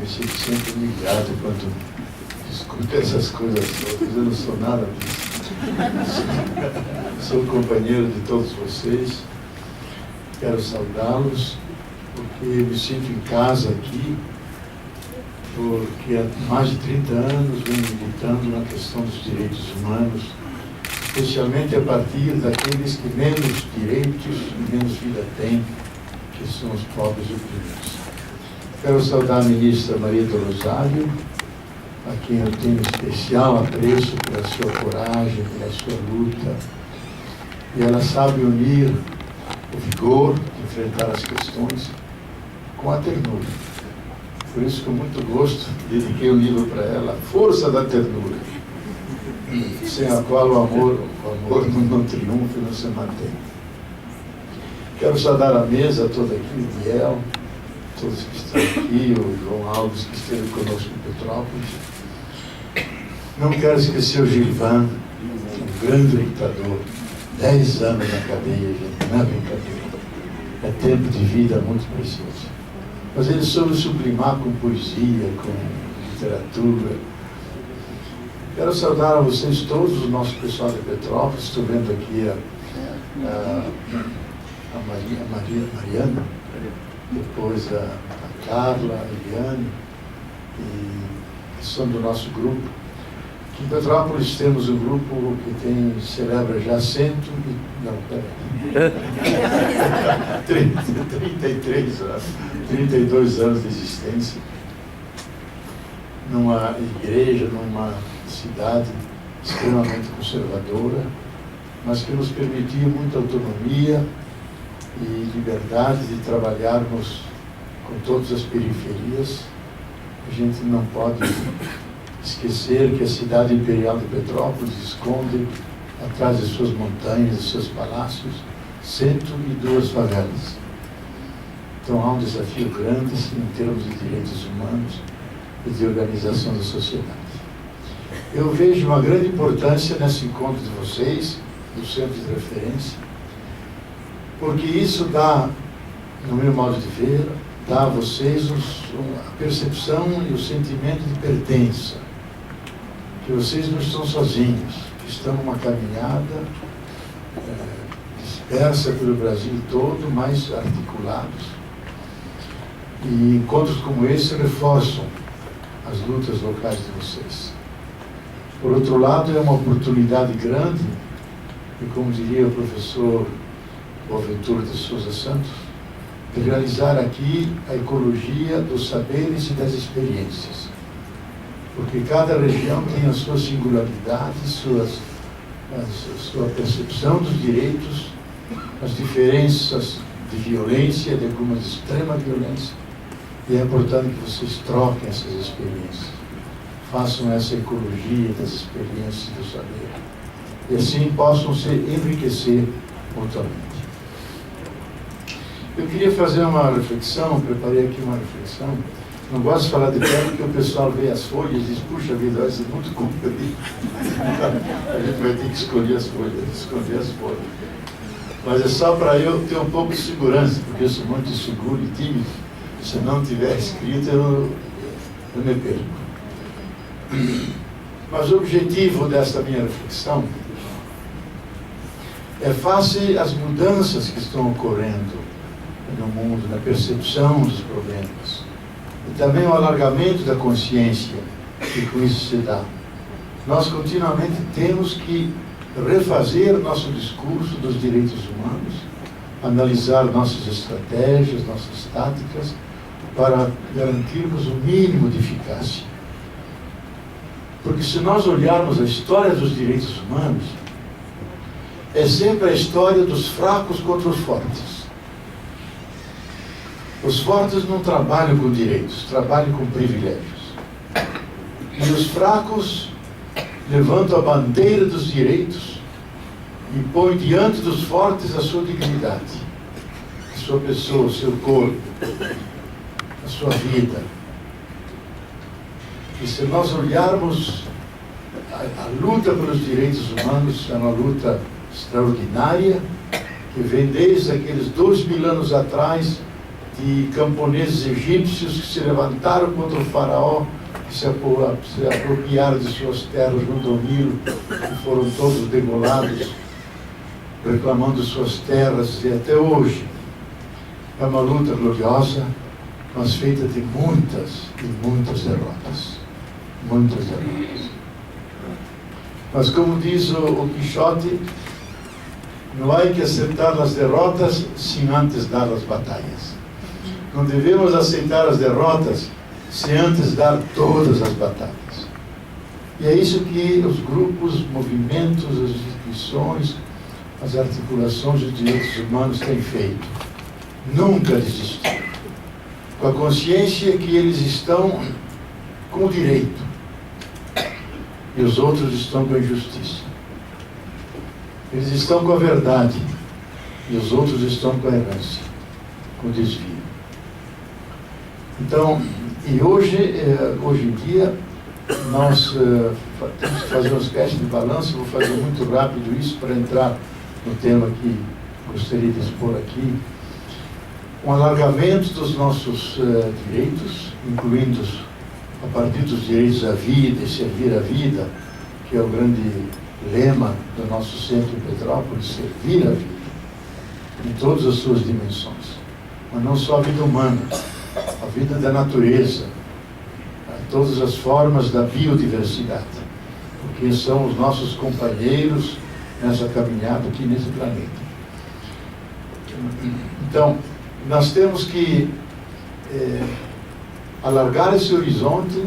me sinto sempre humilhado quando escuto essas coisas todas. Eu não sou nada disso. Sou companheiro de todos vocês. Quero saudá-los, porque me sinto em casa aqui, porque há mais de 30 anos venho militando na questão dos direitos humanos, especialmente a partir daqueles que menos direitos e menos vida têm, que são os pobres e oprimidos. Quero saudar a ministra Maria do Rosário, a quem eu tenho especial apreço pela sua coragem, pela sua luta, e ela sabe unir o vigor de enfrentar as questões com a ternura. Por isso, com muito gosto, dediquei o livro para ela, Força da Ternura, sem a qual o amor não triunfa e não se mantém. Quero saudar a mesa toda aqui, o Biel, todos que estão aqui, o João Alves, que esteve conosco em Petrópolis. Não quero esquecer o Gilvan, um grande ditador, 10 anos na cadeia, gente, não é brincadeira. É tempo de vida muito precioso. Mas ele soube sublimar com poesia, com literatura. Quero saudar a vocês todos, o nosso pessoal de Petrópolis. Estou vendo aqui a Mariana, depois a Carla, a Eliane, que são do nosso grupo. Aqui em Petrópolis temos um grupo que celebra já 32 anos de existência, numa igreja, numa cidade extremamente conservadora, mas que nos permitia muita autonomia e liberdade de trabalharmos com todas as periferias. A gente não pode esquecer que a cidade imperial de Petrópolis esconde, atrás de suas montanhas, de seus palácios, 102 favelas. Então há um desafio grande em termos de direitos humanos e de organização da sociedade. Eu vejo uma grande importância nesse encontro de vocês, do centro de referência, porque isso dá, no meu modo de ver, dá a vocês a percepção e o sentimento de pertença, que vocês não estão sozinhos, que estão numa caminhada dispersa pelo Brasil todo, mas articulados. E encontros como esse reforçam as lutas locais de vocês. Por outro lado, é uma oportunidade grande, e como diria o professor Boaventura de Souza Santos, de realizar aqui a ecologia dos saberes e das experiências. Porque cada região tem a sua singularidade, a sua percepção dos direitos, as diferenças de violência, de algumas de extrema violência, e é importante que vocês troquem essas experiências, façam essa ecologia das experiências do saber, e assim possam se enriquecer mutuamente. Eu queria fazer uma reflexão, preparei aqui uma reflexão. Não gosto de falar de pé porque o pessoal vê as folhas e diz, puxa vida, vai ser muito comprido. A gente vai ter que escolher as folhas, esconder as folhas. Mas é só para eu ter um pouco de segurança, porque eu sou muito inseguro e tímido. Se não tiver escrito, eu me perco. Mas o objetivo desta minha reflexão é face às mudanças que estão ocorrendo no mundo, na percepção dos problemas, e também o alargamento da consciência que com isso se dá. Nós continuamente temos que refazer nosso discurso dos direitos humanos, analisar nossas estratégias, nossas táticas, para garantirmos o mínimo de eficácia. Porque se nós olharmos a história dos direitos humanos, é sempre a história dos fracos contra os fortes. Os fortes não trabalham com direitos, trabalham com privilégios. E os fracos levantam a bandeira dos direitos e põem diante dos fortes a sua dignidade, a sua pessoa, o seu corpo, a sua vida. E se nós olharmos a luta pelos direitos humanos, é uma luta extraordinária, que vem desde aqueles 2000 anos atrás, de camponeses egípcios que se levantaram contra o faraó, que se apropriaram de suas terras junto ao Nilo, e foram todos degolados, reclamando suas terras, e até hoje é uma luta gloriosa, mas feita de muitas e muitas derrotas. Muitas derrotas. Mas como diz o Quixote, não há que aceitar as derrotas sem antes dar as batalhas. Não devemos aceitar as derrotas sem antes dar todas as batalhas. E é isso que os grupos, os movimentos, as instituições, as articulações de direitos humanos têm feito. Nunca desistir. Com a consciência que eles estão com o direito e os outros estão com a injustiça. Eles estão com a verdade e os outros estão com a errância, com o desvio. Então, e hoje em dia, nós temos que fazer uma espécie de balanço. Vou fazer muito rápido isso para entrar no tema que gostaria de expor aqui. Um alargamento dos nossos direitos, incluindo a partir dos direitos à vida e servir a vida, que é o grande lema do nosso centro em Petrópolis, servir a vida, em todas as suas dimensões. Mas não só a vida humana, a vida da natureza, todas as formas da biodiversidade, porque são os nossos companheiros nessa caminhada aqui nesse planeta. Então, nós temos que alargar esse horizonte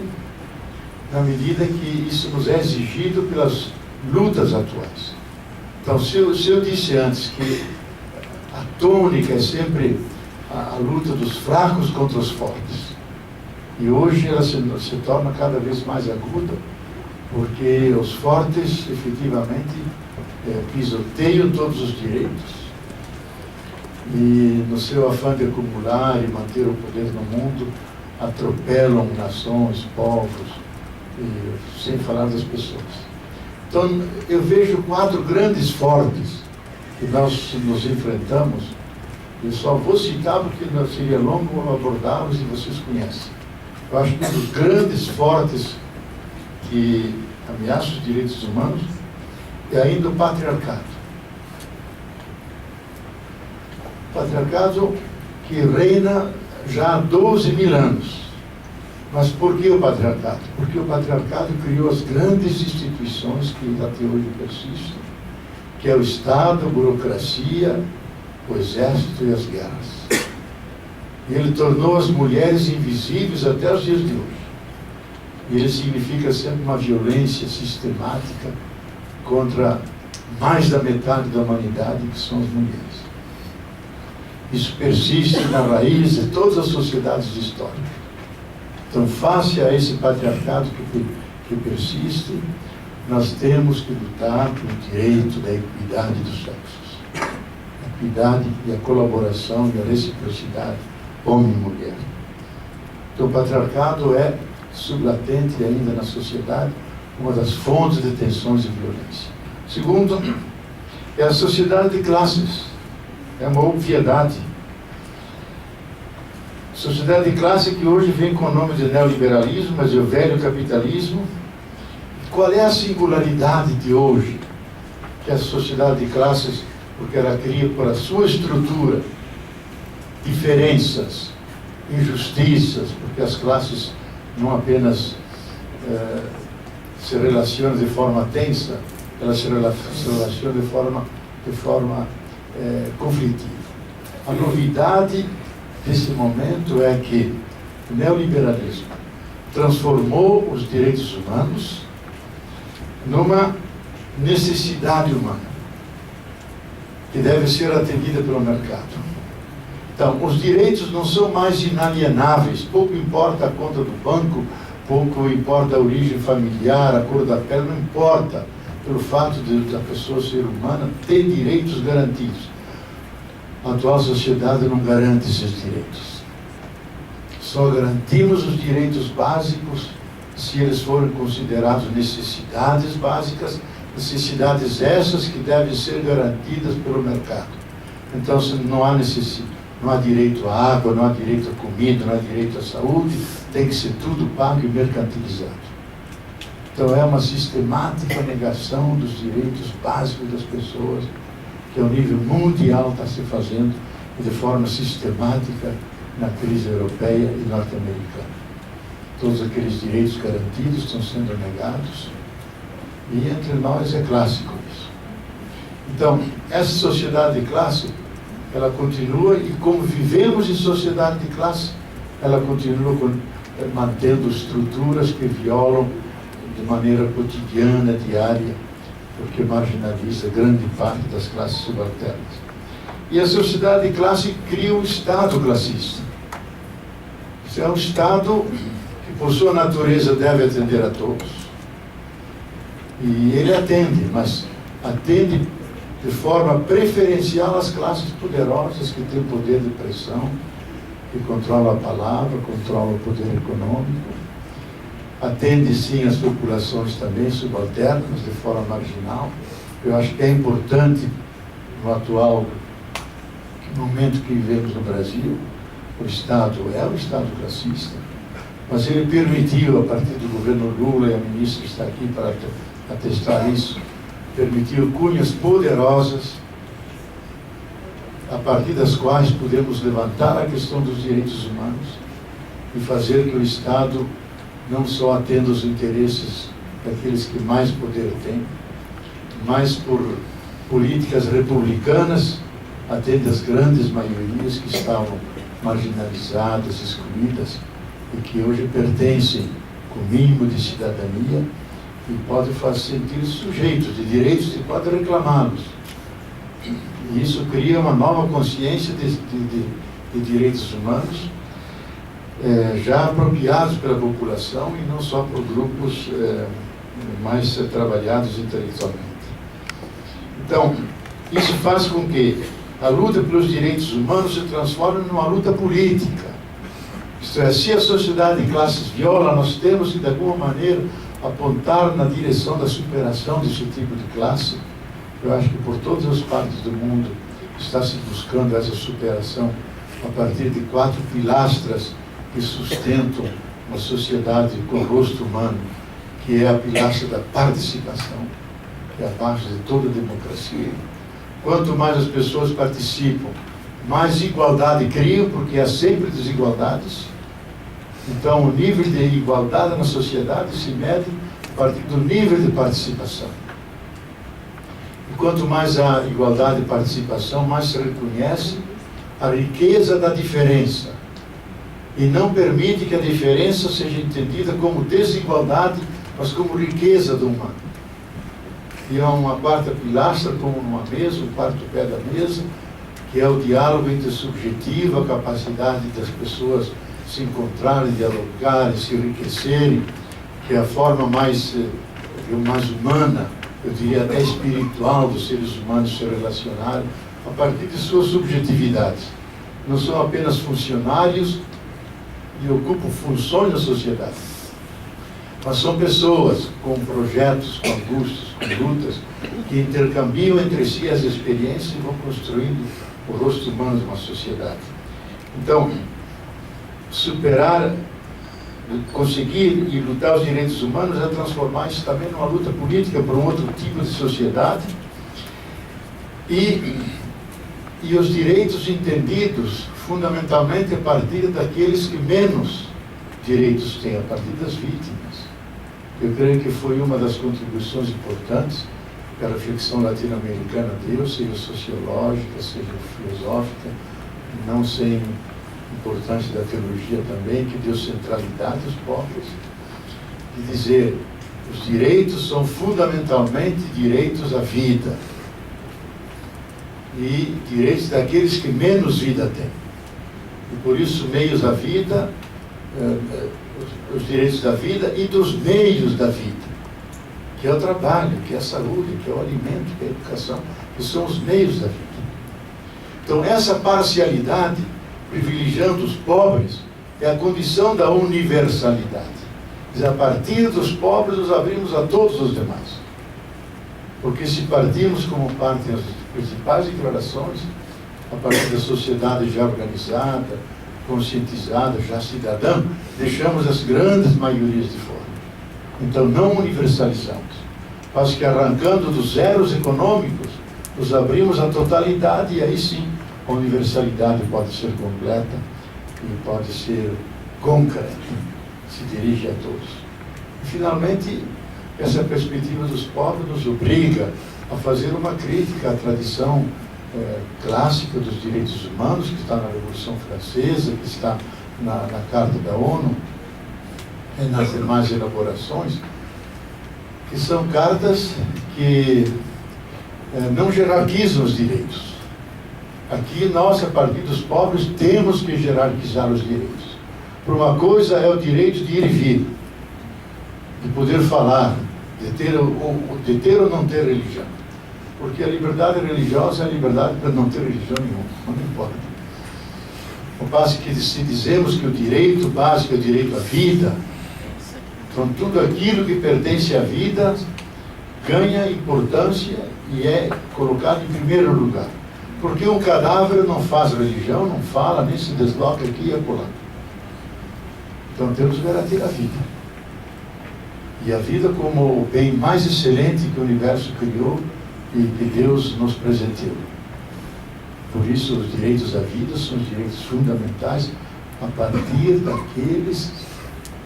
na medida que isso nos é exigido pelas lutas atuais. Então, se eu disse antes que a tônica é sempre a luta dos fracos contra os fortes, e hoje ela se torna cada vez mais aguda, porque os fortes efetivamente pisoteiam todos os direitos, e no seu afã de acumular e manter o poder no mundo, atropelam nações, povos, e, sem falar das pessoas. Então, eu vejo 4 grandes fortes que nós nos enfrentamos. Eu só vou citar porque seria longo abordá-los e vocês conhecem. Eu acho que um dos grandes fortes que ameaçam os direitos humanos é ainda o patriarcado. O patriarcado que reina já há 12.000 anos. Mas por que o patriarcado? Porque o patriarcado criou as grandes instituições que até hoje persistem, que é o Estado, a burocracia, o exército e as guerras. E ele tornou as mulheres invisíveis até os dias de hoje. E ele significa sempre uma violência sistemática contra mais da metade da humanidade, que são as mulheres. Isso persiste na raiz de todas as sociedades históricas. Então, face a esse patriarcado que persiste, nós temos que lutar pelo direito da equidade dos sexos. A equidade e a colaboração e a reciprocidade, homem e mulher. Então, o patriarcado é sublatente ainda na sociedade, uma das fontes de tensões e violência. Segundo, é a sociedade de classes. É uma obviedade. Sociedade de classe que hoje vem com o nome de neoliberalismo, mas é o velho capitalismo. Qual é a singularidade de hoje? Que a sociedade de classes, porque ela cria por a sua estrutura diferenças, injustiças, porque as classes não apenas se relacionam de forma tensa, elas se relacionam de forma conflitiva. A novidade desse momento é que o neoliberalismo transformou os direitos humanos numa necessidade humana, que deve ser atendida pelo mercado. Então, os direitos não são mais inalienáveis, pouco importa a conta do banco, pouco importa a origem familiar, a cor da pele, não importa, pelo fato de a pessoa ser humana ter direitos garantidos. A atual sociedade não garante esses direitos. Só garantimos os direitos básicos se eles forem considerados necessidades básicas, necessidades essas que devem ser garantidas pelo mercado. Então, se não há necessidade, não há direito à água, não há direito à comida, não há direito à saúde, tem que ser tudo pago e mercantilizado. Então é uma sistemática negação dos direitos básicos das pessoas, que ao nível mundial está se fazendo de forma sistemática na crise europeia e norte-americana. Todos aqueles direitos garantidos estão sendo negados, e entre nós é clássico isso. Então, essa sociedade de classe, ela continua, e como vivemos em sociedade de classe, ela continua mantendo estruturas que violam de maneira cotidiana, diária, porque marginaliza grande parte das classes subalternas. E a sociedade de classe cria um Estado classista. Isso é um Estado que, por sua natureza, deve atender a todos. E ele atende, mas atende de forma preferencial as classes poderosas que têm poder de pressão, que controlam a palavra, controlam o poder econômico. Atende sim as populações também subalternas, mas de forma marginal. Eu acho que é importante, no atual momento que vivemos no Brasil, o Estado é um Estado classista, mas ele permitiu, a partir do governo Lula, e a ministra está aqui para atestar isso, permitiu cunhas poderosas, a partir das quais podemos levantar a questão dos direitos humanos e fazer que o Estado não só atenda os interesses daqueles que mais poder têm, mas por políticas republicanas atende as grandes maiorias que estavam marginalizadas, excluídas, e que hoje pertencem com o mínimo de cidadania e podem sentir sujeitos de direitos e podem reclamá-los. E isso cria uma nova consciência de direitos humanos, já apropriados pela população e não só por grupos mais trabalhados intelectualmente. Então, isso faz com que a luta pelos direitos humanos se transforme numa luta política. Isto é, se a sociedade de classes viola, nós temos que, de alguma maneira, apontar na direção da superação desse tipo de classe. Eu acho que por todas as partes do mundo está se buscando essa superação a partir de 4 pilastras que sustentam uma sociedade com rosto humano, que é a pilastra da participação, que é a base de toda a democracia. Quanto mais as pessoas participam, mais igualdade criam, porque há sempre desigualdades. Então, o nível de igualdade na sociedade se mede a partir do nível de participação. E quanto mais há igualdade e participação, mais se reconhece a riqueza da diferença. E não permite que a diferença seja entendida como desigualdade, mas como riqueza do humano. E há uma quarta pilastra, como numa mesa, o quarto pé da mesa, que é o diálogo intersubjetivo, a capacidade das pessoas se encontrarem, dialogarem, se enriquecerem, que é a forma mais humana, eu diria até espiritual, dos seres humanos se relacionarem a partir de suas subjetividades. Não são apenas funcionários e ocupam funções na sociedade, mas são pessoas com projetos, com angústias, com lutas, que intercambiam entre si as experiências e vão construindo o rosto humano de uma sociedade. Então, superar, conseguir e lutar os direitos humanos é transformar isso também numa luta política por um outro tipo de sociedade, e os direitos entendidos fundamentalmente a partir daqueles que menos direitos têm, a partir das vítimas. Eu creio que foi uma das contribuições importantes que a reflexão latino-americana deu, seja sociológica, seja filosófica, não sem importância da teologia também, que deu centralidade aos pobres, de dizer, os direitos são fundamentalmente direitos à vida, e direitos daqueles que menos vida têm. E por isso, meios à vida, os direitos da vida e dos meios da vida, que é o trabalho, que é a saúde, que é o alimento, que é a educação, que são os meios da vida. Então, essa parcialidade, privilegiando os pobres, é a condição da universalidade. Diz, a partir dos pobres nos abrimos a todos os demais. Porque se partimos como parte das principais declarações a partir da sociedade já organizada, conscientizada, já cidadã, deixamos as grandes maiorias de fora. Então não universalizamos. Mas que arrancando dos zeros econômicos, nos abrimos à totalidade e aí sim a universalidade pode ser completa e pode ser concreta, se dirige a todos. E, finalmente, essa perspectiva dos povos nos obriga a fazer uma crítica à tradição clássica dos direitos humanos, que está na Revolução Francesa, que está na Carta da ONU, e nas demais elaborações, que são cartas que não jerarquizam os direitos. Aqui nós, a partir dos povos, temos que jerarquizar os direitos. Por uma coisa é o direito de ir e vir, de poder falar, de ter ou não ter religião. Porque a liberdade religiosa é a liberdade para não ter religião nenhuma, não importa. Ao passo que se dizemos que o direito básico é o direito à vida, então tudo aquilo que pertence à vida ganha importância e é colocado em primeiro lugar. Porque um cadáver não faz religião, não fala, nem se desloca aqui e acolá. Então temos que garantir a vida. E a vida como o bem mais excelente que o universo criou e que Deus nos presenteou. Por isso os direitos à vida são os direitos fundamentais a partir daqueles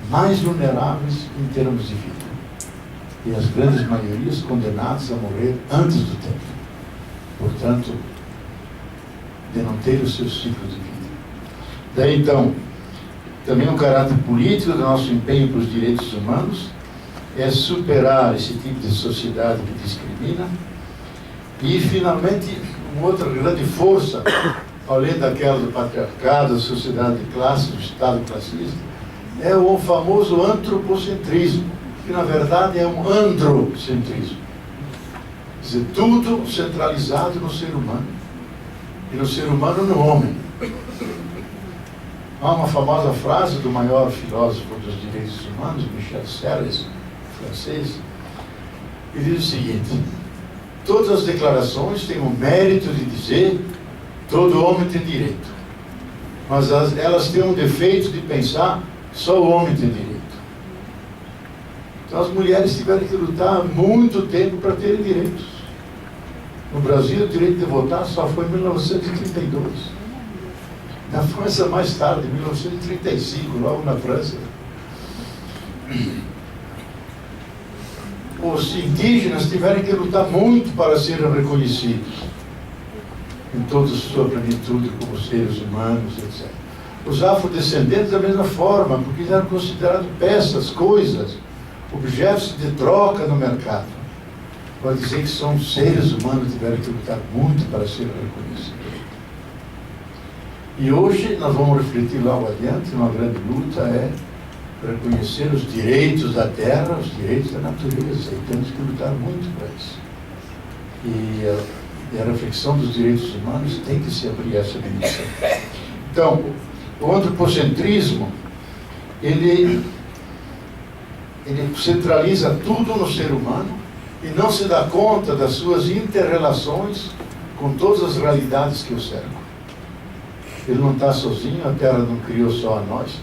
mais vulneráveis em termos de vida. E as grandes maiorias condenadas a morrer antes do tempo. Portanto, de não ter o seu ciclo de vida. Daí então, também um caráter político do nosso empenho para os direitos humanos é superar esse tipo de sociedade que discrimina. E, finalmente, uma outra grande força, além daquela do patriarcado, da sociedade de classe, do Estado classista, é o famoso antropocentrismo, que na verdade é um androcentrismo. Quer dizer, tudo centralizado no ser humano, e no ser humano no homem. Há uma famosa frase do maior filósofo dos direitos humanos, Michel Serres, francês, que diz o seguinte: todas as declarações têm o mérito de dizer todo homem tem direito, mas elas têm um defeito de pensar só o homem tem direito. Então as mulheres tiveram que lutar muito tempo para terem direitos. No Brasil, o direito de votar só foi em 1932. Na França, mais tarde, em 1935, logo na França. Os indígenas tiveram que lutar muito para serem reconhecidos em toda a sua plenitude como seres humanos, etc. Os afrodescendentes da mesma forma, porque eram considerados peças, coisas, objetos de troca no mercado. Pode dizer que são seres humanos que tiveram que lutar muito para serem reconhecidos. E hoje nós vamos refletir logo adiante, uma grande luta é reconhecer os direitos da terra, os direitos da natureza, e temos que lutar muito para isso. E a reflexão dos direitos humanos tem que se abrir essa dimensão. Então, o antropocentrismo, ele centraliza tudo no ser humano e não se dá conta das suas inter-relações com todas as realidades que o cercam. Ele não está sozinho, a Terra não criou só a nós,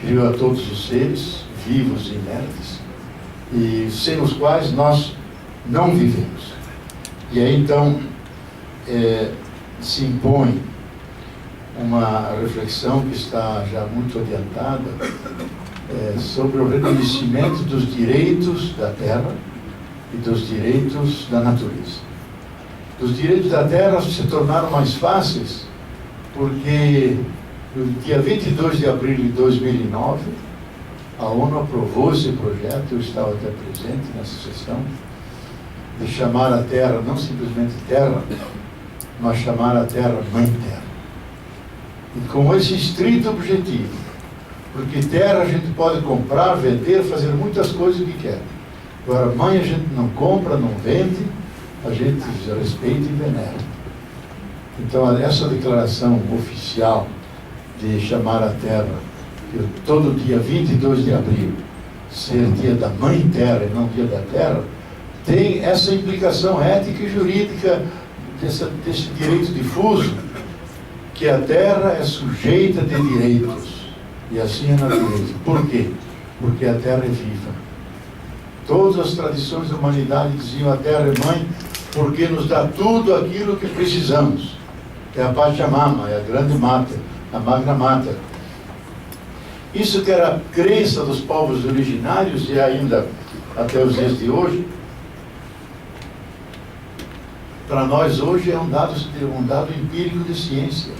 criou a todos os seres, vivos e inertes, e sem os quais nós não vivemos. E aí então se impõe uma reflexão que está já muito adiantada sobre o reconhecimento dos direitos da Terra e dos direitos da natureza. Os direitos da Terra se tornaram mais fáceis porque no dia 22 de abril de 2009, a ONU aprovou esse projeto, eu estava até presente nessa sessão, de chamar a Terra, não simplesmente Terra, mas chamar a Terra Mãe Terra. E com esse estrito objetivo, porque terra a gente pode comprar, vender, fazer muitas coisas que quer. Agora, mãe a gente não compra, não vende, a gente respeita e venera. Então, essa declaração oficial de chamar a Terra, todo dia 22 de abril, ser dia da Mãe Terra e não dia da Terra, tem essa implicação ética e jurídica desse direito difuso que a terra é sujeita de direitos, e assim é a natureza. Por quê? Porque a terra é viva. Todas as tradições da humanidade diziam: a terra é mãe, porque nos dá tudo aquilo que precisamos. É a Pachamama, é a grande mata, a Magna Mater. Isso que era a crença dos povos originários, e ainda até os dias de hoje, para nós hoje é um dado empírico de ciência.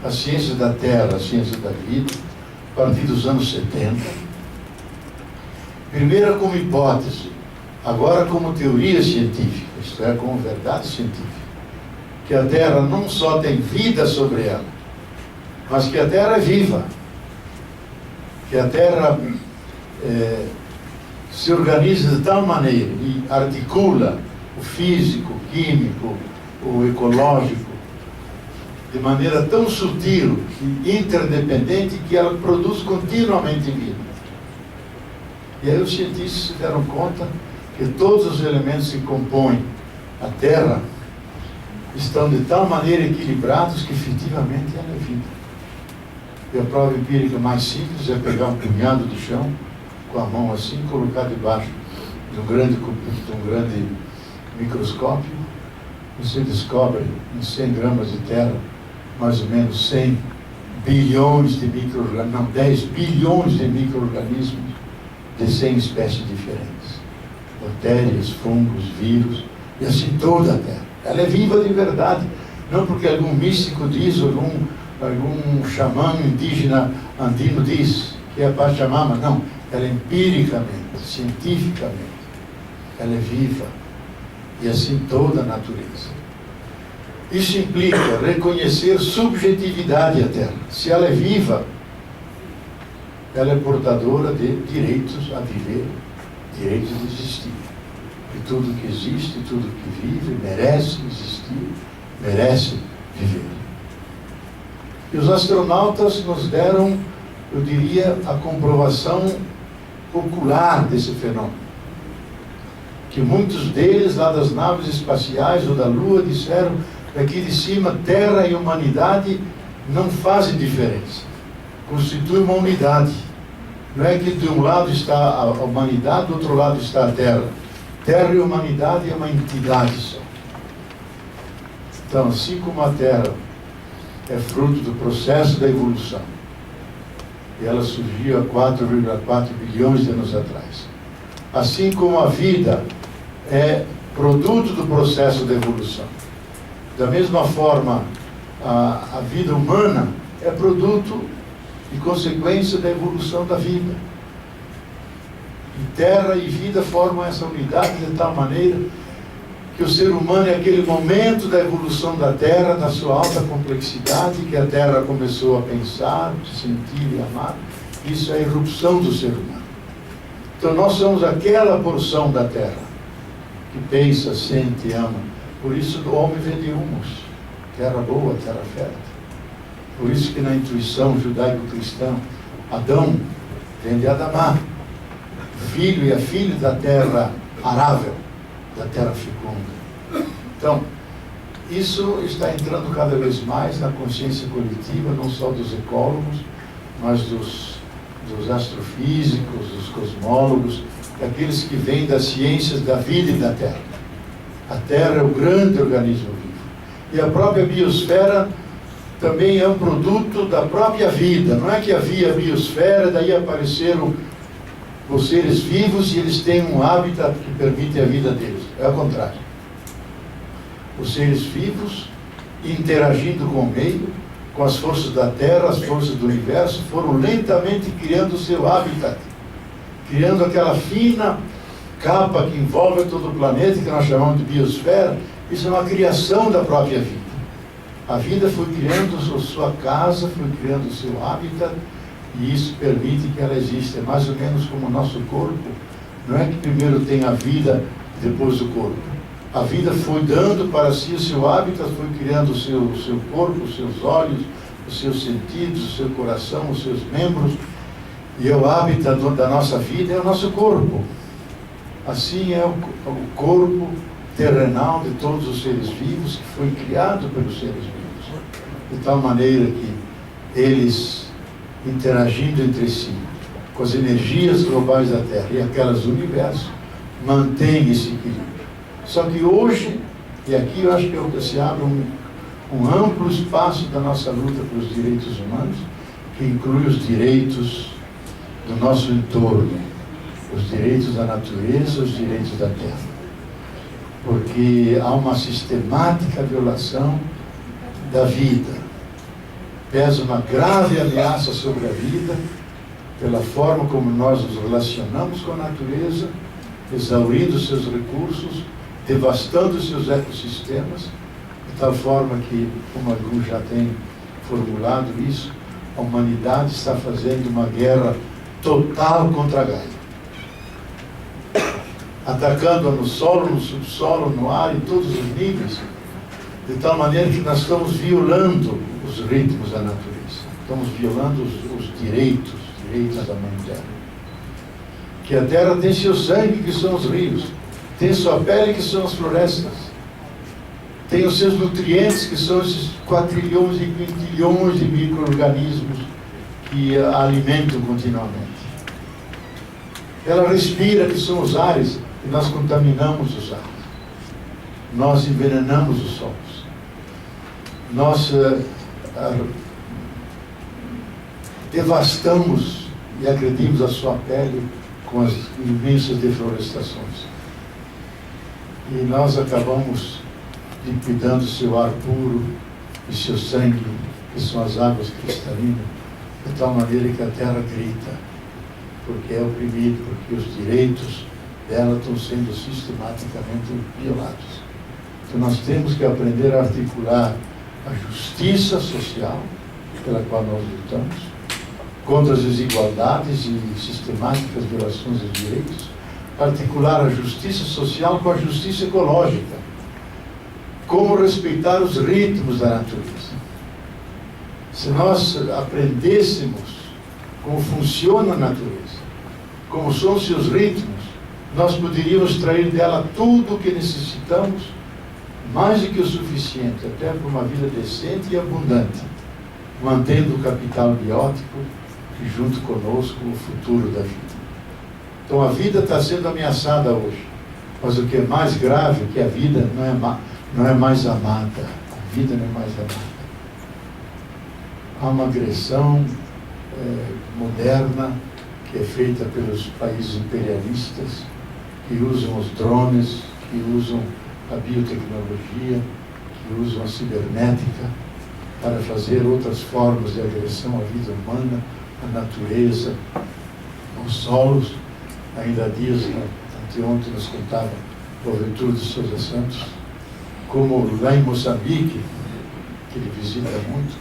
A ciência da terra, a ciência da vida, a partir dos anos 70. Primeiro como hipótese, agora como teoria científica, isto é, como verdade científica. Que a terra não só tem vida sobre ela, mas que a terra é viva. Que a terra se organiza de tal maneira e articula o físico, o químico, o ecológico, de maneira tão sutil e interdependente que ela produz continuamente vida. E aí os cientistas se deram conta que todos os elementos que compõem a Terra estão de tal maneira equilibrados que efetivamente ela é vida. E a prova empírica mais simples é pegar um punhado de chão com a mão assim e colocar debaixo de um grande microscópio. Você descobre em 100 gramas de terra mais ou menos 100 bilhões de micro-organismos, não, 10 bilhões de micro-organismos de 100 espécies diferentes. Bactérias, fungos, vírus, e assim toda a terra. Ela é viva de verdade, não porque algum místico diz, algum xamã indígena andino diz que é a Pachamama, não. Ela é empiricamente, cientificamente, ela é viva, e assim toda a natureza. Isso implica reconhecer subjetividade à Terra. Se ela é viva, ela é portadora de direitos a viver, direitos de existir. E tudo que existe, tudo que vive, merece existir, merece viver. E os astronautas nos deram, eu diria, a comprovação ocular desse fenômeno. Que muitos deles, lá das naves espaciais ou da Lua, disseram: daqui de cima, Terra e humanidade não fazem diferença. Constitui uma unidade. Não é que de um lado está a humanidade, do outro lado está a Terra. Terra e humanidade é uma entidade só. Então, assim como a Terra é fruto do processo da evolução, e ela surgiu há 4,4 bilhões de anos atrás, assim como a vida é produto do processo da evolução, da mesma forma a vida humana é produto e consequência da evolução da vida. E terra e vida formam essa unidade de tal maneira que o ser humano é aquele momento da evolução da Terra, da sua alta complexidade, que a Terra começou a pensar, sentir e amar. Isso é a irrupção do ser humano. Então nós somos aquela porção da Terra que pensa, sente e ama. Por isso do homem vem de humus, terra boa, terra fértil. Por isso que na intuição judaico-cristã, Adão vem de Adamá, filho e a filha da terra arável, da terra fecunda. Então, isso está entrando cada vez mais na consciência coletiva, não só dos ecólogos, mas dos astrofísicos, dos cosmólogos, daqueles que vêm das ciências da vida e da terra. A terra é o grande organismo vivo. E a própria biosfera também é um produto da própria vida. Não é que havia biosfera, daí apareceram os seres vivos e eles têm um hábitat que permite a vida deles. É o contrário. Os seres vivos, interagindo com o meio, com as forças da Terra, as forças do universo, foram lentamente criando o seu habitat, criando aquela fina capa que envolve todo o planeta, que nós chamamos de biosfera. Isso é uma criação da própria vida. A vida foi criando a sua casa, foi criando o seu habitat, e isso permite que ela exista. É mais ou menos como o nosso corpo. Não é que primeiro tem a vida, depois o corpo. A vida foi dando para si o seu habitat, foi criando o seu corpo, os seus olhos, os seus sentidos, o seu coração, os seus membros. E o habitat da nossa vida é o nosso corpo. Assim é o corpo terrenal de todos os seres vivos, que foi criado pelos seres vivos. de tal maneira que eles, interagindo entre si, com as energias globais da Terra e aquelas do universo, mantêm esse equilíbrio. Só que hoje, e aqui eu acho que se abre um amplo espaço da nossa luta pelos direitos humanos, que inclui os direitos do nosso entorno, os direitos da natureza, os direitos da terra. Porque há uma sistemática violação da vida. Pesa uma grave ameaça sobre a vida, pela forma como nós nos relacionamos com a natureza, exaurindo seus recursos, devastando seus ecossistemas, de tal forma que, como a Gru já tem formulado isso, a humanidade está fazendo uma guerra total contra a Gaia, atacando-a no solo, no subsolo, no ar, em todos os níveis, de tal maneira que nós estamos violando os ritmos da natureza, estamos violando os direitos da Mãe Terra. Que a Terra tem seu sangue, que são os rios, tem sua pele, que são as florestas, tem os seus nutrientes, que são esses 4 trilhões e quintilhões de micro-organismos que a alimentam continuamente. Ela respira, que são os ares, e nós contaminamos os ares. Nós envenenamos os solos. Nós devastamos e agredimos a sua pele com as imensas deflorestações. E nós acabamos liquidando seu ar puro e seu sangue, que são as águas cristalinas, de tal maneira que a terra grita, porque é oprimida, porque os direitos dela estão sendo sistematicamente violados. Então nós temos que aprender a articular a justiça social, pela qual nós lutamos, contra as desigualdades e sistemáticas violações dos direitos, articular a justiça social com a justiça ecológica, como respeitar os ritmos da natureza. Se nós aprendêssemos como funciona a natureza, como são seus ritmos, nós poderíamos extrair dela tudo o que necessitamos, mais do que o suficiente, até para uma vida decente e abundante, mantendo o capital biótico e junto conosco o futuro da vida. Então a vida está sendo ameaçada hoje, mas o que é mais grave é que a vida não é mais amada. A vida não é mais amada. Há uma agressão moderna que é feita pelos países imperialistas, que usam os drones, que usam a biotecnologia, que usam a cibernética para fazer outras formas de agressão à vida humana, à natureza, aos solos. Ainda há dias, anteontem, nos contava o Boaventura de Sousa Santos, como lá em Moçambique, que ele visita muito,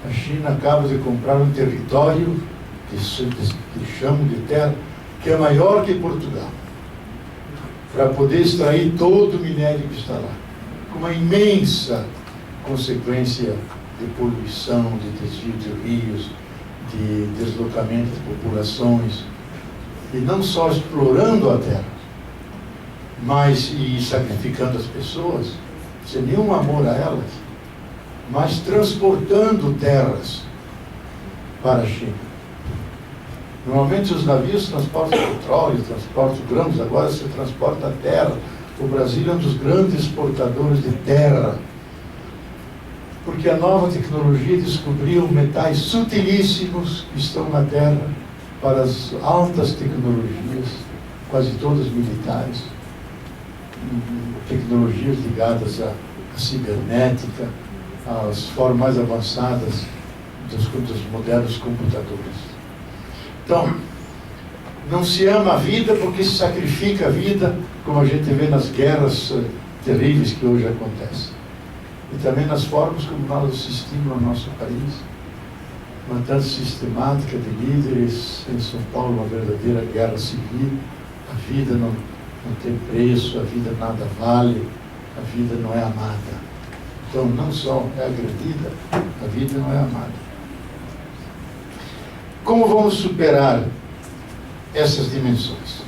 a China acaba de comprar um território que chamam de terra, que é maior que Portugal, para poder extrair todo o minério que está lá, com uma imensa consequência de poluição, de desvio de rios, de deslocamento de populações, e não só explorando a terra, mas e sacrificando as pessoas, sem nenhum amor a elas, mas transportando terras para a China. Normalmente os navios transportam petróleo, transportam grãos, agora se transporta terra. O Brasil é um dos grandes exportadores de terra, porque a nova tecnologia descobriu metais sutilíssimos que estão na terra para as altas tecnologias, quase todas militares, tecnologias ligadas à cibernética, às formas mais avançadas dos modernos computadores. Então, não se ama a vida porque se sacrifica a vida, como a gente vê nas guerras terríveis que hoje acontecem. E também nas formas como nós assistimos no nosso país, uma tanta sistemática de líderes, em São Paulo uma verdadeira guerra civil, a vida não tem preço, a vida nada vale, a vida não é amada. Então não só é agredida, a vida não é amada. Como vamos superar essas dimensões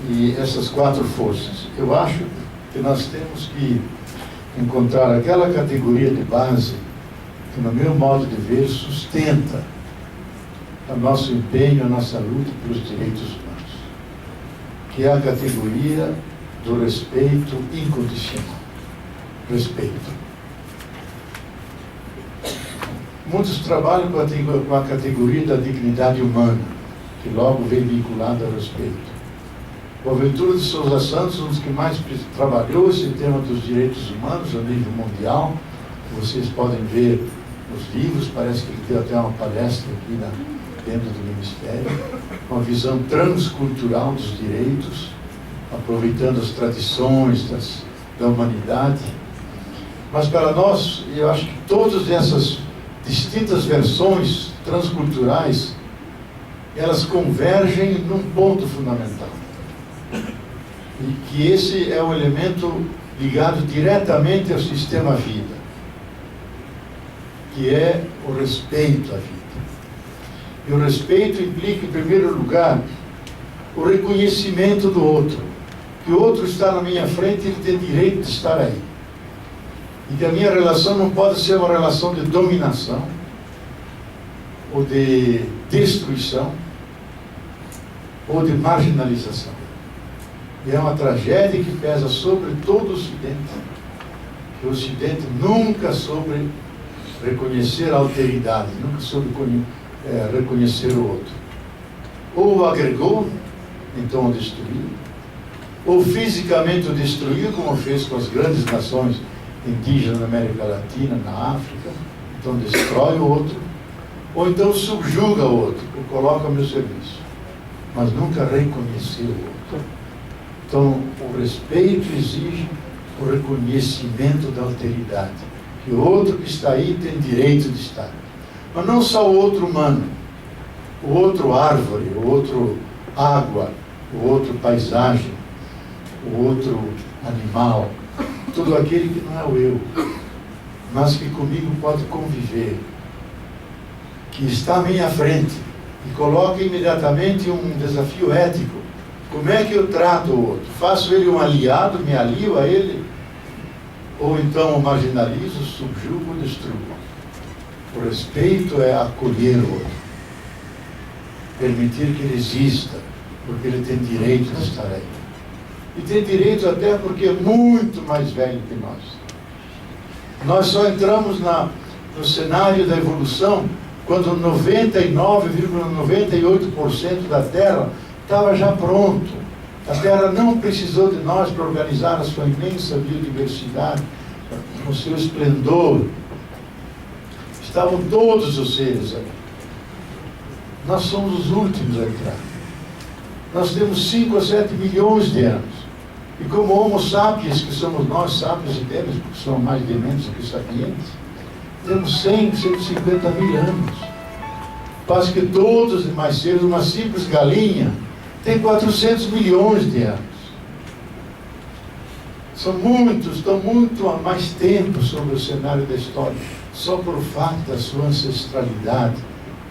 e essas 4 forças? Eu acho que nós temos que encontrar aquela categoria de base que, no meu modo de ver, sustenta o nosso empenho, a nossa luta pelos direitos humanos, que é a categoria do respeito incondicional. Respeito. Muitos trabalham com a categoria da dignidade humana, que logo vem vinculada ao respeito. Boaventura de Souza Santos, um dos que mais trabalhou esse tema dos direitos humanos a nível mundial, vocês podem ver nos livros, parece que ele deu até uma palestra aqui dentro do Ministério, uma visão transcultural dos direitos, aproveitando as tradições da humanidade. Mas para nós, eu acho que todas essas distintas versões transculturais, elas convergem num ponto fundamental. E que esse é um elemento ligado diretamente ao sistema vida, que é o respeito à vida. E o respeito implica, em primeiro lugar, o reconhecimento do outro, que o outro está na minha frente e ele tem direito de estar aí. E que a minha relação não pode ser uma relação de dominação ou de destruição ou de marginalização. E é uma tragédia que pesa sobre todo o Ocidente. Que o Ocidente nunca soube reconhecer a alteridade, nunca soube reconhecer o outro. Ou o agregou, então o destruiu, ou fisicamente o destruiu, como fez com as grandes nações indígenas na América Latina, na África, então destrói o outro, ou então subjuga o outro, o coloca ao meu serviço, mas nunca reconheceu o outro. Então, o respeito exige o reconhecimento da alteridade, que o outro que está aí tem direito de estar. Mas não só o outro humano, o outro árvore, o outro água, o outro paisagem, o outro animal, todo aquele que não é o eu, mas que comigo pode conviver, que está à minha frente, e coloca imediatamente um desafio ético. Como é que eu trato o outro? Faço ele um aliado, me alio a ele? Ou então o marginalizo, subjugo ou destruo? O respeito é acolher o outro, permitir que ele exista, porque ele tem direito de estar aí. E tem direito até porque é muito mais velho que nós. Nós só entramos no cenário da evolução quando 99,98% da Terra estava já pronto. A Terra não precisou de nós para organizar a sua imensa biodiversidade, com seu esplendor. Estavam todos os seres ali. Nós somos os últimos a entrar. Nós temos 5 a 7 milhões de anos. E como Homo sapiens, que somos nós, sapiens e deles, porque somos mais dementes do que sapientes, temos 100, 150 mil anos. Quase que todos os demais seres, uma simples galinha, tem 400 milhões de anos. São muitos, estão muito há mais tempo sobre o cenário da história. Só por fato da sua ancestralidade,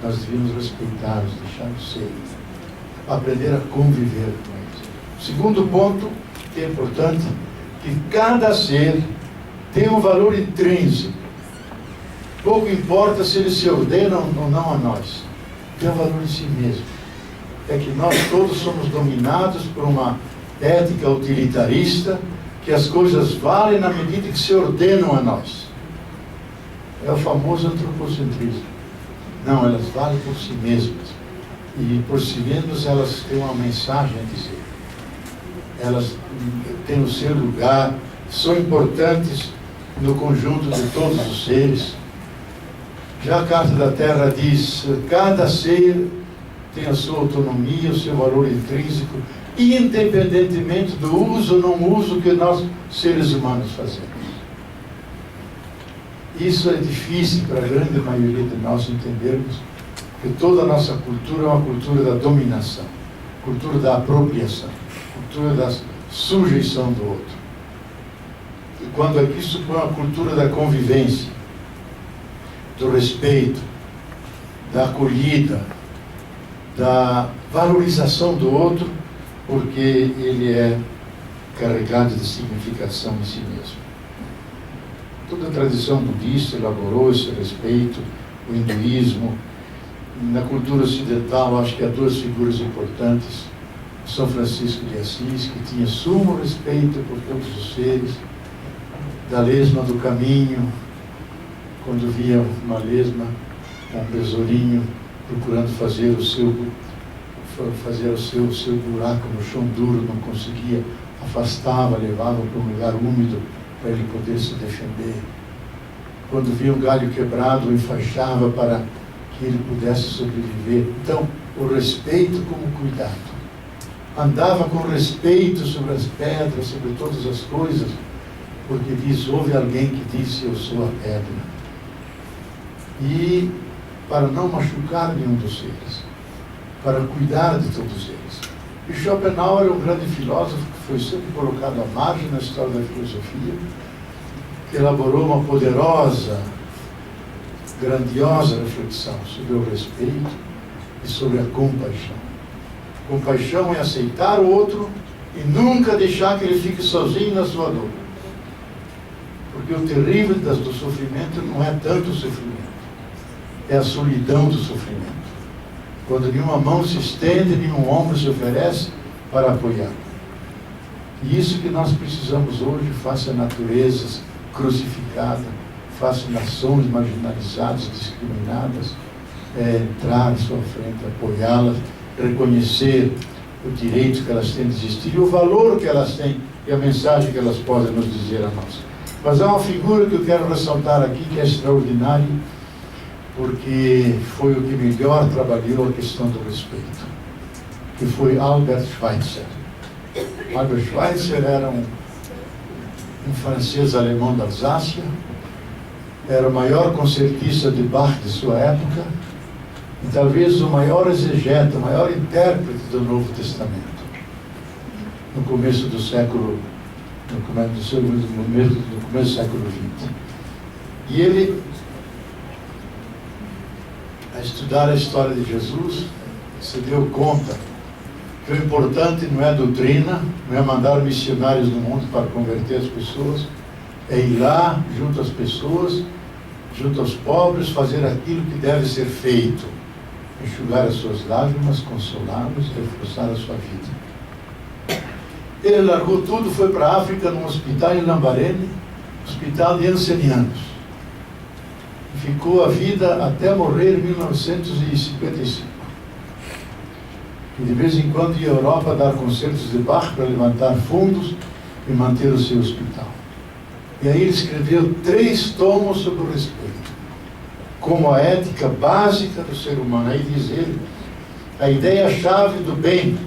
nós devíamos respeitá-los, deixá-los ser, aprender a conviver com eles. Segundo ponto, que é importante, que cada ser tem um valor intrínseco. Pouco importa se eles se ordenam ou não a nós. Tem um valor em si mesmo. É que nós todos somos dominados por uma ética utilitarista, que as coisas valem na medida que se ordenam a nós. É o famoso antropocentrismo. Não, elas valem por si mesmas. E por si mesmas elas têm uma mensagem a dizer. Elas têm o seu lugar, são importantes no conjunto de todos os seres. Já a Carta da Terra diz, cada ser tem a sua autonomia, o seu valor intrínseco, independentemente do uso ou não uso que nós, seres humanos, fazemos. Isso é difícil para a grande maioria de nós entendermos, que toda a nossa cultura é uma cultura da dominação, cultura da apropriação, cultura da sujeição do outro. E quando aqui supõe a cultura da convivência, do respeito, da acolhida, da valorização do outro, porque ele é carregado de significação em si mesmo. Toda a tradição budista elaborou esse respeito, o hinduísmo. Na cultura ocidental, acho que há duas figuras importantes. São Francisco de Assis, que tinha sumo respeito por todos os seres, da lesma do caminho, quando via uma lesma, um besourinho, procurando fazer o seu buraco no chão duro, não conseguia, afastava, levava para um lugar úmido para ele poder se defender. Quando via um galho quebrado, o enfaixava para que ele pudesse sobreviver. Então, o respeito como cuidado. Andava com respeito sobre as pedras, sobre todas as coisas, porque diz, houve alguém que disse, eu sou a pedra. E para não machucar nenhum dos seres, para cuidar de todos eles. E Schopenhauer é um grande filósofo que foi sempre colocado à margem na história da filosofia, que elaborou uma poderosa, grandiosa reflexão sobre o respeito e sobre a compaixão. Compaixão é aceitar o outro e nunca deixar que ele fique sozinho na sua dor. Porque o terrível do sofrimento não é tanto o sofrimento, é a solidão do sofrimento. Quando nenhuma mão se estende, nenhum ombro se oferece para apoiar. E isso que nós precisamos hoje, face a naturezas crucificadas, face a nações marginalizadas, discriminadas, entrar à sua frente, apoiá-las, reconhecer o direito que elas têm de existir e o valor que elas têm e a mensagem que elas podem nos dizer a nós. Mas há uma figura que eu quero ressaltar aqui que é extraordinária, porque foi o que melhor trabalhou a questão do respeito, que foi Albert Schweitzer. Albert Schweitzer era um francês alemão da Alsácia, era o maior concertista de Bach de sua época, e talvez o maior exegeta, o maior intérprete do Novo Testamento, no começo do século, no começo do século XX. E ele, a estudar a história de Jesus, se deu conta que o importante não é a doutrina, não é mandar missionários no mundo para converter as pessoas, é ir lá junto às pessoas, junto aos pobres, fazer aquilo que deve ser feito. Enxugar as suas lágrimas, consolá-los, reforçar a sua vida. Ele largou tudo, foi para a África, num hospital em Lambarene, hospital de ancianos. Ficou a vida até morrer em 1955. E de vez em quando ia à Europa dar concertos de Bach para levantar fundos e manter o seu hospital. E aí ele escreveu 3 tomos sobre o respeito, como a ética básica do ser humano. Aí diz ele, a ideia-chave do bem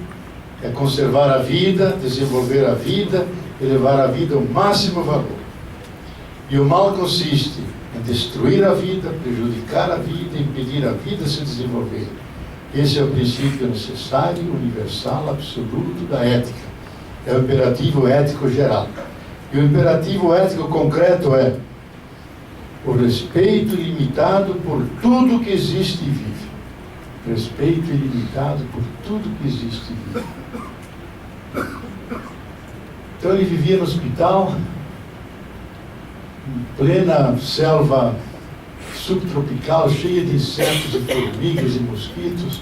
é conservar a vida, desenvolver a vida e levar a vida ao máximo valor. E o mal consiste em destruir a vida, prejudicar a vida, impedir a vida se desenvolver. Esse é o princípio necessário, universal, absoluto da ética. É o imperativo ético geral. E o imperativo ético concreto é o respeito ilimitado por tudo que existe e vive. Respeito ilimitado por tudo que existe e vive. Então ele vivia no hospital, em plena selva subtropical, cheia de insetos e formigas e mosquitos.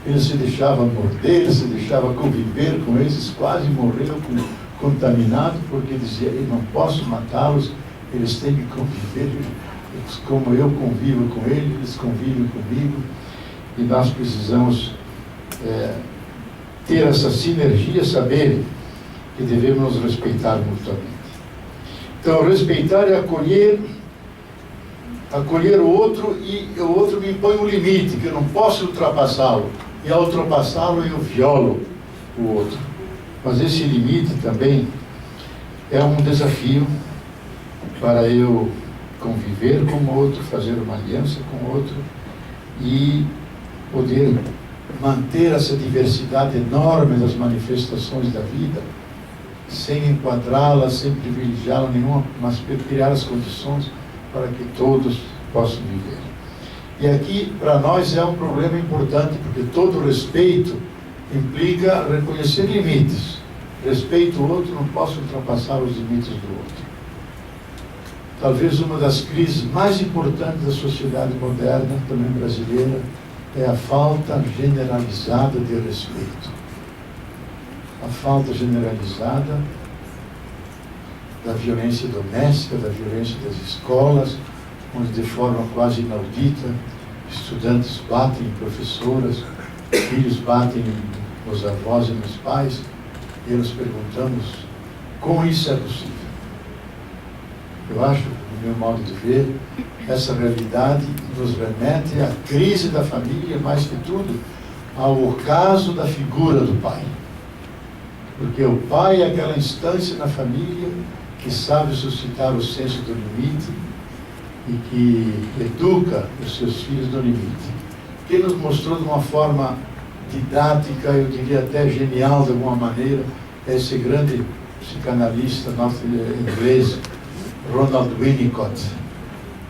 Ele se deixava morder, ele se deixava conviver com eles, quase morreu contaminado, porque dizia, eu não posso matá-los, eles têm que conviver, como eu convivo com eles, eles convivem comigo, e nós precisamos ter essa sinergia, saber que devemos nos respeitar mutuamente. Então, respeitar é acolher o outro, e o outro me impõe um limite, que eu não posso ultrapassá-lo, e ao ultrapassá-lo eu violo o outro. Mas esse limite também é um desafio para eu conviver com o outro, fazer uma aliança com o outro e poder manter essa diversidade enorme das manifestações da vida, sem enquadrá-la, sem privilegiá-la nenhuma, mas criar as condições para que todos possam viver. E aqui, para nós, é um problema importante, porque todo respeito implica reconhecer limites. Respeito o outro, não posso ultrapassar os limites do outro. talvez uma das crises mais importantes da sociedade moderna, também brasileira, é a falta generalizada de respeito. A falta generalizada da violência doméstica, da violência das escolas, onde de forma quase inaudita estudantes batem em professoras, filhos batem nos avós e nos pais, e nos perguntamos como isso é possível. Eu acho, do meu modo de ver, essa realidade nos remete à crise da família, mais que tudo, ao ocaso da figura do pai. Porque o pai é aquela instância na família que sabe suscitar o senso do limite e que educa os seus filhos no limite. Que nos mostrou de uma forma didática, eu diria até genial de alguma maneira, esse grande psicanalista inglês, Ronald Winnicott.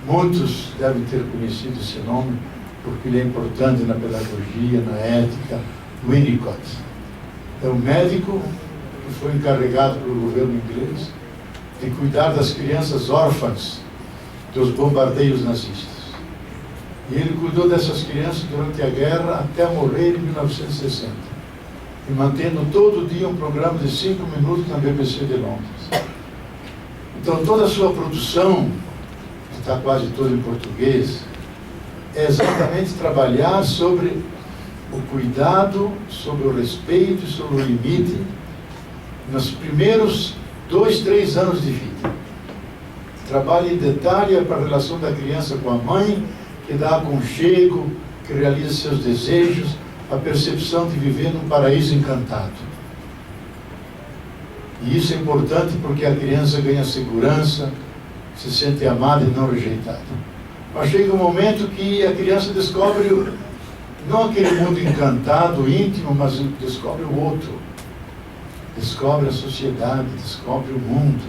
Muitos devem ter conhecido esse nome, porque ele é importante na pedagogia, na ética. Winnicott é um médico que foi encarregado pelo governo inglês de cuidar das crianças órfãs dos bombardeios nazistas. E ele cuidou dessas crianças durante a guerra até morrer em 1960. E mantendo todo dia um programa de 5 minutos na BBC de Londres. Então toda a sua produção, que está quase toda em português, é exatamente trabalhar sobre o cuidado, sobre o respeito e sobre o limite nos primeiros 2, 3 anos de vida. Trabalha em detalhe para a relação da criança com a mãe, que dá aconchego, que realiza seus desejos, a percepção de viver num paraíso encantado. E isso é importante porque a criança ganha segurança, se sente amada e não rejeitada. Mas chega um momento que a criança descobre, não aquele mundo encantado, íntimo, mas descobre o outro. Descobre a sociedade, descobre o mundo.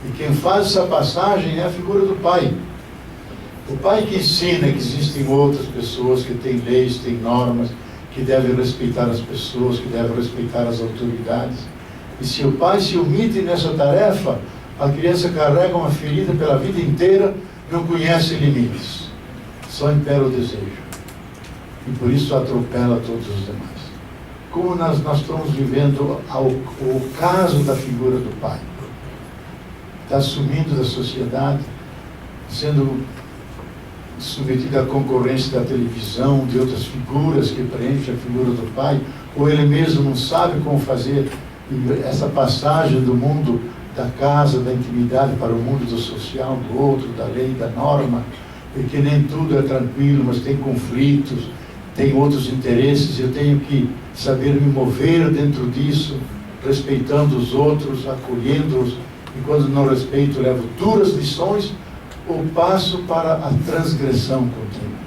E quem faz essa passagem é a figura do pai. O pai que ensina que existem outras pessoas, que têm leis, têm normas, que devem respeitar as pessoas, que devem respeitar as autoridades. E se o pai se omite nessa tarefa, a criança carrega uma ferida pela vida inteira, não conhece limites, só impera o desejo. E por isso atropela todos os demais. Como nós estamos vivendo o caso da figura do pai. Está sumindo da sociedade, sendo submetido à concorrência da televisão, de outras figuras que preenchem a figura do pai, ou ele mesmo não sabe como fazer essa passagem do mundo da casa, da intimidade para o mundo do social, do outro, da lei, da norma, e que nem tudo é tranquilo, mas tem conflitos, tem outros interesses, eu tenho que saber me mover dentro disso, respeitando os outros, acolhendo-os, e quando não respeito, levo duras lições, ou passo para a transgressão contínua.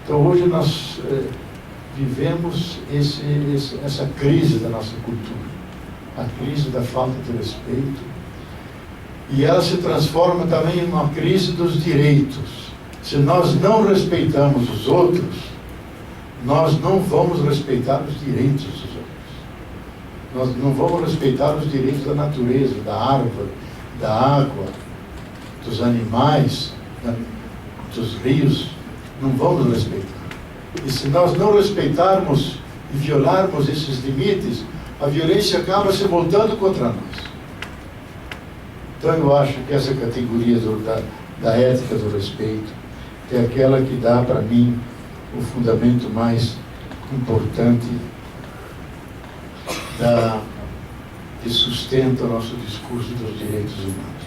Então hoje nós vivemos essa crise da nossa cultura, a crise da falta de respeito, e ela se transforma também em uma crise dos direitos. Se nós não respeitamos os outros, nós não vamos respeitar os direitos dos outros. Nós não vamos respeitar os direitos da natureza, da árvore, da água, dos animais, dos rios, não vamos respeitar. E se nós não respeitarmos e violarmos esses limites, a violência acaba se voltando contra nós. Então eu acho que essa categoria da ética do respeito é aquela que dá para mim o fundamento mais importante que sustenta o nosso discurso dos direitos humanos.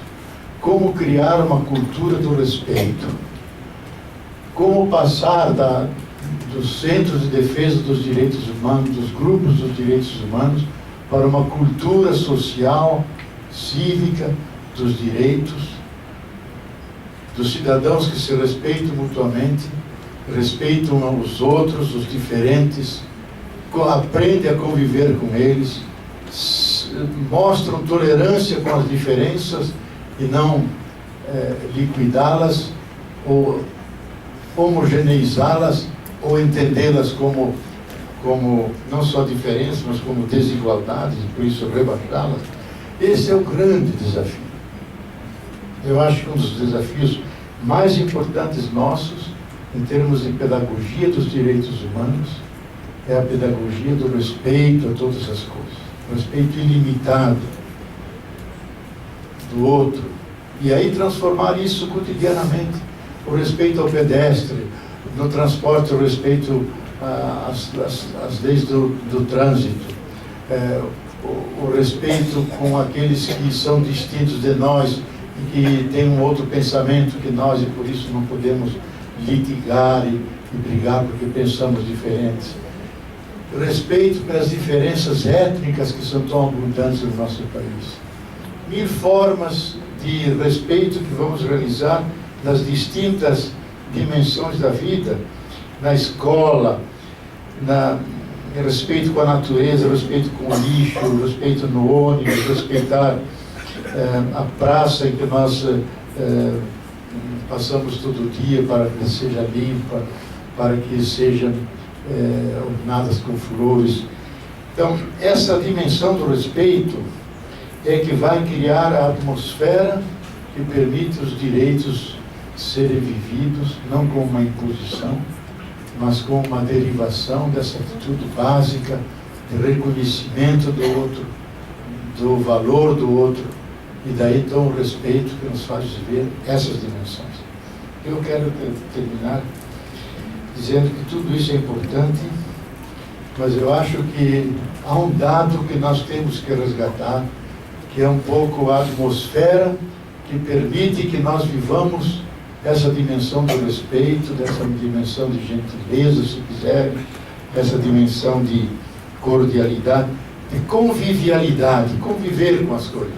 Como criar uma cultura do respeito. Como passar dos centros de defesa dos direitos humanos, dos grupos dos direitos humanos, para uma cultura social, cívica, dos direitos, dos cidadãos que se respeitam mutuamente, respeitam uns aos outros, os diferentes, aprendem a conviver com eles, mostram tolerância com as diferenças e não liquidá-las ou homogeneizá-las ou entendê-las como não só diferenças, mas como desigualdades, e por isso rebaixá-las. Esse é o grande desafio. Eu acho que um dos desafios mais importantes nossos, em termos de pedagogia dos direitos humanos, é a pedagogia do respeito a todas as coisas. O respeito ilimitado do outro. E aí transformar isso cotidianamente. O respeito ao pedestre, no transporte, o respeito às leis do trânsito, o respeito com aqueles que são distintos de nós e que têm um outro pensamento que nós, e por isso não podemos litigar e brigar porque pensamos diferentes. Respeito pelas diferenças étnicas que são tão abundantes no nosso país. 1000 formas de respeito que vamos realizar nas distintas dimensões da vida, na escola, respeito com a natureza, respeito com o lixo, respeito no ônibus, respeitar a praça em que nós passamos todo dia para que seja limpa, para que sejam ornadas com flores. Então, essa dimensão do respeito é que vai criar a atmosfera que permite os direitos serem vividos, não como uma imposição, mas como uma derivação dessa atitude básica de reconhecimento do outro, do valor do outro, e daí então o respeito que nos faz viver essas dimensões. Eu quero terminar dizendo que tudo isso é importante, mas eu acho que há um dado que nós temos que resgatar, que é um pouco a atmosfera que permite que nós vivamos essa dimensão do respeito, dessa dimensão de gentileza, se quiser, essa dimensão de cordialidade, de convivialidade, conviver com as coisas.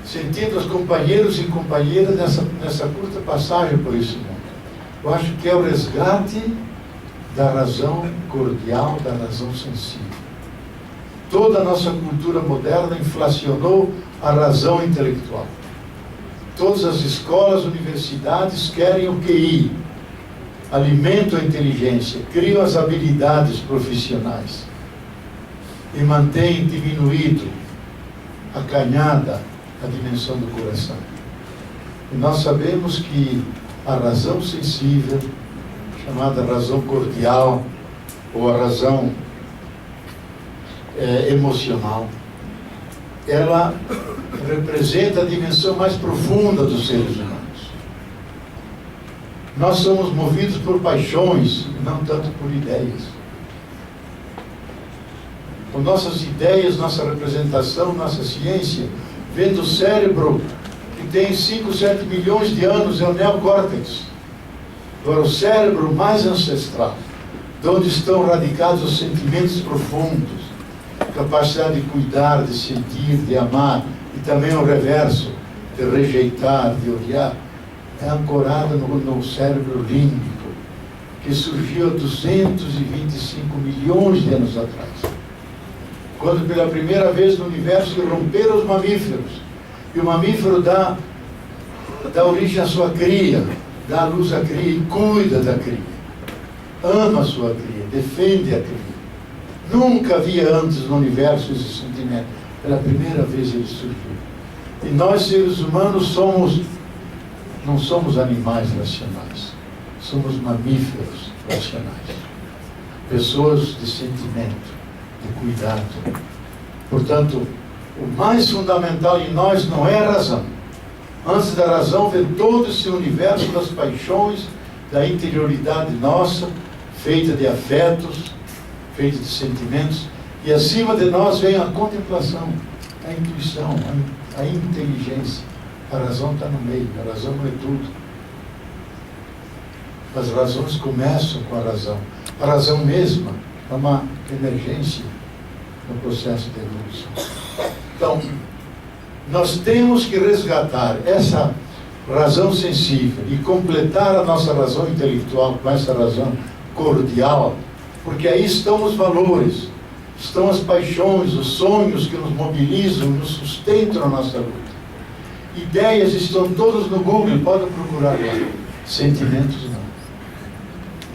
Sentindo os companheiros e companheiras nessa curta passagem por esse mundo. Eu acho que é o resgate da razão cordial, da razão sensível. Toda a nossa cultura moderna inflacionou a razão intelectual. Todas as escolas, universidades querem o QI, alimentam a inteligência, criam as habilidades profissionais e mantêm diminuído, acanhada, a dimensão do coração. E nós sabemos que a razão sensível, chamada razão cordial, ou a razão emocional, ela representa a dimensão mais profunda dos seres humanos. Nós somos movidos por paixões, não tanto por ideias. Com nossas ideias, nossa representação, nossa ciência, vem do cérebro que tem 5, 7 milhões de anos, é o neocórtex. Agora, o cérebro mais ancestral, de onde estão radicados os sentimentos profundos, capacidade de cuidar, de sentir, de amar, e também o reverso, de rejeitar, de odiar, é ancorada no cérebro límbico, que surgiu há 225 milhões de anos atrás. Quando pela primeira vez no universo romperam os mamíferos, e o mamífero dá origem à sua cria, dá à luz à cria e cuida da cria, ama a sua cria, defende a cria. Nunca havia antes no universo esse sentimento. Pela primeira vez ele surgiu. E nós, seres humanos, não somos animais racionais. Somos mamíferos racionais. Pessoas de sentimento, de cuidado. Portanto, o mais fundamental em nós não é a razão. Antes da razão vem todo esse universo das paixões, da interioridade nossa, feita de afetos, feito de sentimentos, e acima de nós vem a contemplação, a intuição, a inteligência. A razão está no meio, a razão não é tudo. As razões começam com a razão. A razão mesma é uma emergência no processo de evolução. Então, nós temos que resgatar essa razão sensível e completar a nossa razão intelectual com essa razão cordial, porque aí estão os valores, estão as paixões, os sonhos que nos mobilizam, nos sustentam na nossa luta. Ideias estão todas no Google, podem procurar lá. Sentimentos não.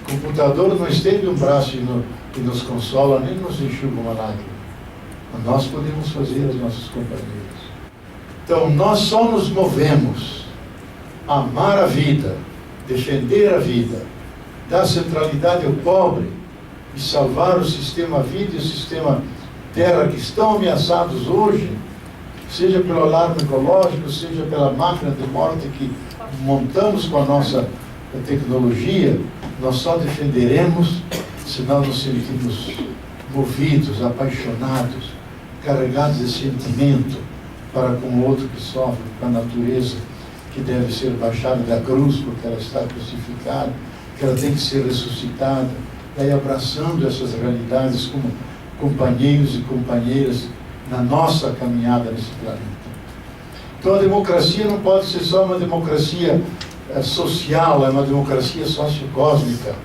O computador não estende um braço e nos consola, nem nos enxuga uma lágrima. Mas nós podemos fazer, os nossos companheiros. Então, nós só nos movemos a amar a vida, defender a vida, dar centralidade ao pobre e salvar o sistema vida e o sistema terra que estão ameaçados hoje, seja pelo alarme ecológico, seja pela máquina de morte que montamos com a nossa tecnologia. Nós só defenderemos se nós nos sentirmos movidos, apaixonados, carregados de sentimento para com o outro que sofre, com a natureza que deve ser baixada da cruz porque ela está crucificada, que ela tem que ser ressuscitada, daí abraçando essas realidades como companheiros e companheiras na nossa caminhada nesse planeta. Então a democracia não pode ser só uma democracia social, é uma democracia sociocósmica.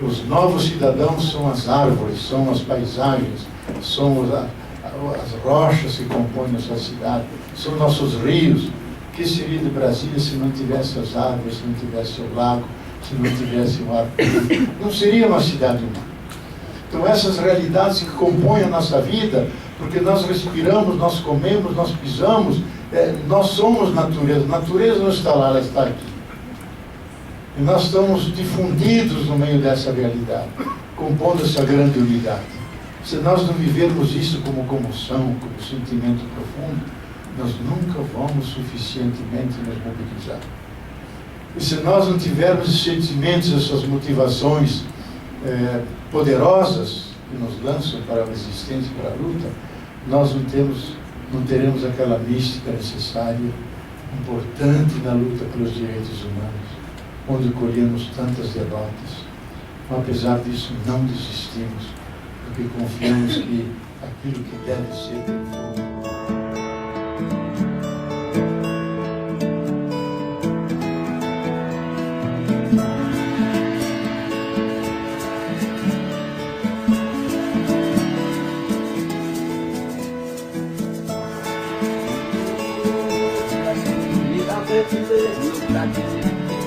Os novos cidadãos são as árvores, são as paisagens, são as rochas que compõem nossa cidade, são nossos rios. O que seria de Brasília se não tivesse as árvores, se não tivesse o lago, se não tivesse o ar? Não seria uma cidade humana. Então essas realidades que compõem a nossa vida, porque nós respiramos, nós comemos, nós pisamos, nós somos natureza. A natureza não está lá, ela está aqui. E nós estamos difundidos no meio dessa realidade, compondo essa grande unidade. Se nós não vivermos isso como comoção, como sentimento profundo, nós nunca vamos suficientemente nos mobilizar. E se nós não tivermos esses sentimentos, essas motivações poderosas que nos lançam para a resistência, para a luta, nós não teremos aquela mística necessária, importante na luta pelos direitos humanos, onde colhemos tantas derrotas. Mas, apesar disso, não desistimos, porque confiamos que aquilo que deve ser tem forma.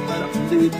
Para poder